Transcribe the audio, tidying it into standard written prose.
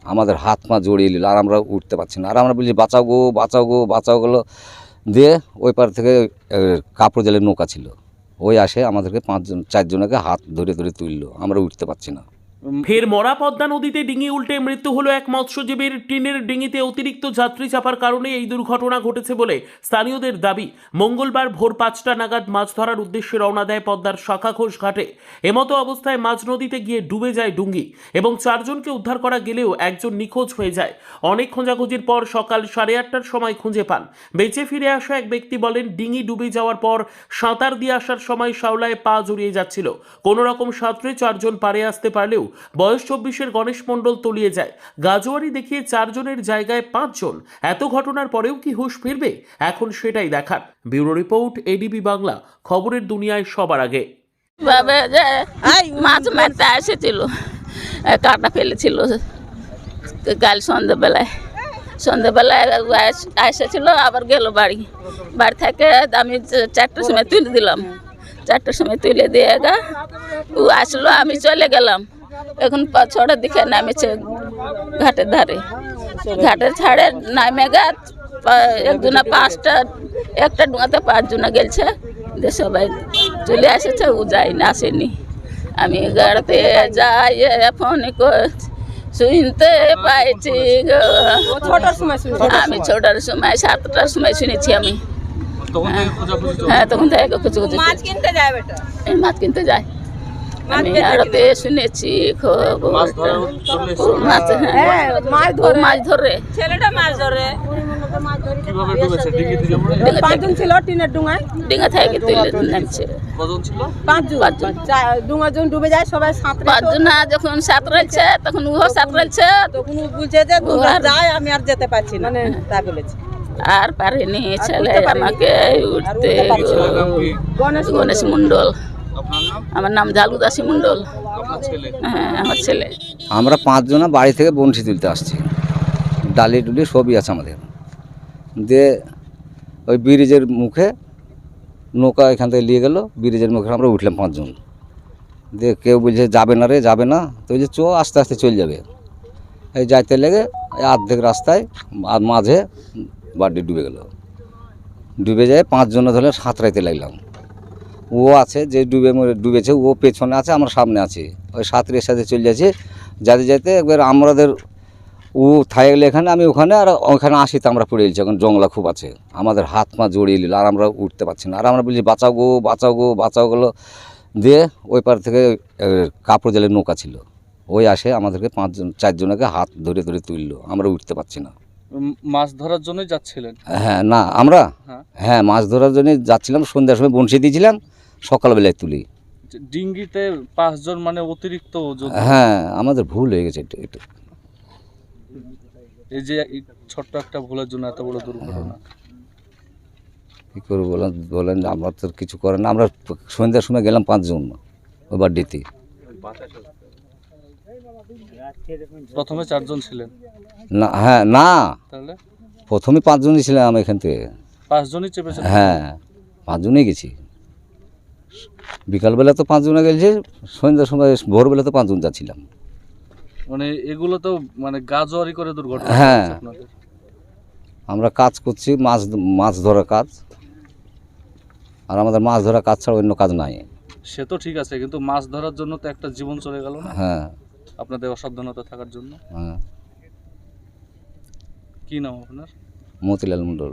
আমাদের হাত পা জড়িয়ে নিল, আর আমরা উঠতে পারছি না। আর আমরা বলছি বাঁচাও গো বাঁচাও গো বাঁচাও গেলো দিয়ে ওই পার থেকে কাপড় জালের নৌকা ছিল, ওই আসে আমাদেরকে 4জনকে হাত ধরে ধরে তুললো, আমরা উঠতে পারছি না। ফের মরা পদ্মা নদীতে ডিঙি উল্টে মৃত্যু হলো এক মৎস্যজীবীর। টিনের ডিঙিতে অতিরিক্ত যাত্রী চাপার কারণে এই দুর্ঘটনা ঘটেছে বলে স্থানীয়দের দাবি। মঙ্গলবার ভোর 5টা নাগাদ মাছ ধরার উদ্দেশ্যে রওনা দেয় পদ্মার শাখাঘোষ ঘাটে। এমতো অবস্থায় মাঝ নদীতে গিয়ে ডুবে যায় ডুঙ্গি এবং 4জনকে উদ্ধার করা গেলেও একজন নিখোঁজ হয়ে যায়। অনেক খোঁজাখুঁজির পর সকাল 8:30টার সময় খুঁজে পান। বেঁচে ফিরে আসা এক ব্যক্তি বলেন, ডিঙি ডুবে যাওয়ার পর সাঁতার দিয়ে আসার সময় শাওলায় পা জড়িয়ে যাচ্ছিল। কোনো রকম সাঁতরে 4জন পাড়ে আসতে পারলেও বয়স 24-এর গণেশ মণ্ডল তলিয়ে যায়। গাজোয়ারি দেখিয়ে 4জনের জায়গায় 5জন। এত ঘটনার পরেও কি হুঁশ ফিরবে? এখন সেটাই দেখার। ব্যুরো রিপোর্ট, এডিবি বাংলা, খবরের দুনিয়ায় সবার আগে। বাবা যে মাছ মারতে এসেছিল, কাটা ফেলেছিল কাল সন্ধ্যাবেলায় এসেছিল, আবার গেল বাড়ি থেকে। আমি 4টার সময় তুলে দিলাম, 4টার সময় তুলে দিয়ে ও আসলো, আমি চলে গেলাম। এখন 6টার দিকে নামেছে ঘাটের ধারে, ঘাটের ছাড়ে নামে একজনা 5টা, একটা ডুঙাতে 5জনা গেছে, সবাই চলে এসেছে, ও যায়নি, আসেনি। আমি গাড়িতে যাই এখন শুনতে পাইছি গো। আমি 6টার সময় 7টার সময় শুনেছি আমি। হ্যাঁ, তখন থেকে খুঁজে মাছ কিনতে যায়। আমি আড়তে শুনেছি মাছ ধরে ছেলেটা মাছ ধরে ডিঙা থেকে তুলে নামছে। 5জন ডুবে যায়, সবাই 5জন যখন সাঁতরাইছে তখন ও সাঁতরাইছে, তখন বুঝছে যে যায়, আমি আর যেতে পারছি না, তা বলেছে। আর পারেনি ছেলে আমাকে উঠতে। গণেশ মণ্ডল। আমার নাম ঝালুদাসী মণ্ডল। হ্যাঁ, আমার ছেলে। আমরা 5জনা বাড়ি থেকে বনশি তুলতে আসছি, ডালি ডুলি সবই আছে আমাদের। দিয়ে ওই ব্রিজের মুখে নৌকা এখান থেকে নিয়ে গেল, ব্রিজের মুখে আমরা উঠলাম 5জন। দিয়ে কেউ বলছে যাবে না রে, যাবে না, তো বলছে চো আস্তে আস্তে চলে যাবে। এই যাইতে লেগে অর্ধেক রাস্তায় আর মাঝে বাড়ি ডুবে গেল। ডুবে যায় 5জনে ধরে সাঁতরাইতে লাগলাম। ও আছে যে ডুবেছে, ও পেছনে আছে, আমরা সামনে আছি। ওই সাঁতরের সাথে চলে যাচ্ছে, যাতে যাইতে একবার আমাদের ও থাই গেলে এখানে, আমি ওখানে, আর ওখানে আসিতে আমরা পড়ে গেছি। এখন জঙ্গলা খুব আছে, আমাদের হাত পা জড়িয়ে নিল, আর আমরা উঠতে পারছি না। আর আমরা বলছি বাঁচাও গো বাঁচাও গো বাঁচাও গেলো দিয়ে ওই পার থেকে কাপড় জালের নৌকা ছিল, ওই আসে আমাদেরকে 4জনকে হাত ধরে ধরে তুললো, আমরা উঠতে পারছি না। মাছ ধরার জন্যই যাচ্ছিলেন? হ্যাঁ, না আমরা হ্যাঁ মাছ ধরার জন্য যাচ্ছিলাম, সন্ধ্যার সময় বনশি দিয়েছিলাম, সকালবেলায় তুলি। ডিঙ্গিতে 5জন মানে অতিরিক্ত ওজন। হ্যাঁ, আমাদের ভুল হয়ে গেছে এটা। এই যে ছোট্ট একটা ভুলের জন্য এত বড় দুর্ঘটনা। কী করবো বলেন, আমরা তো কিছু করে না। আমরা সন্ধ্যার সময় গেলাম 5জন ওই বাড়িতে। প্রথমে 4জন ছিলেন? না, হ্যাঁ, না, তাহলে প্রথমে 5জনই ছিলাম এখান থেকে। 5জনই চেপেছেন? হ্যাঁ, 5জনই গেছি। বিকালবেলা তো 5জনে গেছে, সন্ধ্যার সময় ভোরবেলা তো 5জন যাচ্ছিলাম। মানে এগুলো তো মানে গাজোয়ারি করে দুর্ঘটনা। হ্যাঁ, আমরা কাজ করছি, মাছ ধরার কাজ, আর আমাদের মাছ ধরার কাজ ছাড়া অন্য কাজ নাই। সে তো ঠিক আছে, কিন্তু মাছ ধরার জন্য তো একটা জীবন চলে গেল না? হ্যাঁ, আপনাদের অসাবধানতা থাকার জন্য। হ্যাঁ। কি নাম আপনার? মতিলাল মণ্ডল।